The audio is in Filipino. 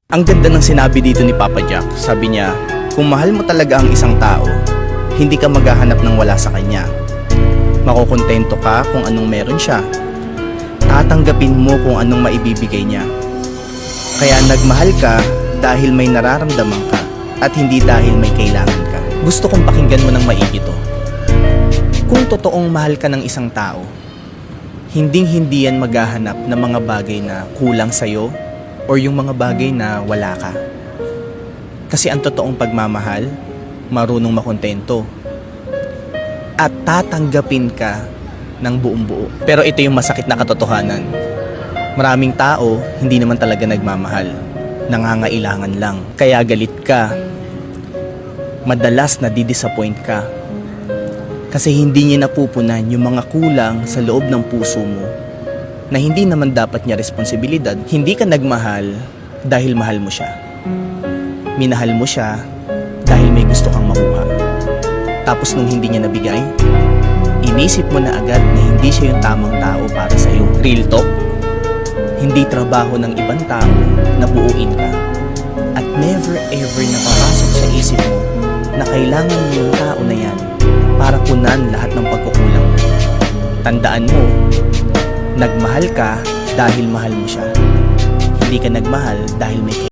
Ang ganda ng sinabi dito ni Papa Jack. Sabi niya, kung mahal mo talaga ang isang tao, hindi ka maghahanap ng wala sa kanya. Makukontento ka kung anong meron siya. Tatanggapin mo kung anong maibibigay niya. Kaya nagmahal ka dahil may nararamdaman ka at hindi dahil may kailangan ka. Gusto kong pakinggan mo ng maigi to. Kung totoong mahal ka ng isang tao, hinding-hindi yan maghahanap ng mga bagay na kulang sa'yo or yung mga bagay na wala ka. Kasi ang totoong pagmamahal, marunong makontento. At tatanggapin ka ng buong buo. Pero ito yung masakit na katotohanan. Maraming tao, hindi naman talaga nagmamahal. Nangangailangan lang. Kaya galit ka. Madalas nadidisappoint ka. Kasi hindi niya napupunan yung mga kulang sa loob ng puso mo na hindi naman dapat niya responsibilidad. Hindi ka nagmahal dahil mahal mo siya. Minahal mo siya dahil may gusto kang makuha. Tapos nung hindi niya nabigay, inisip mo na agad na hindi siya yung tamang tao para sa'yo. Real talk, hindi trabaho ng ibang tao na buuin ka. At never ever napapasok sa isip mo na kailangan mo yung tao na yan para punan lahat ng pagkukulang mo. Tandaan mo, nagmahal ka dahil mahal mo siya. Hindi ka nagmahal dahil may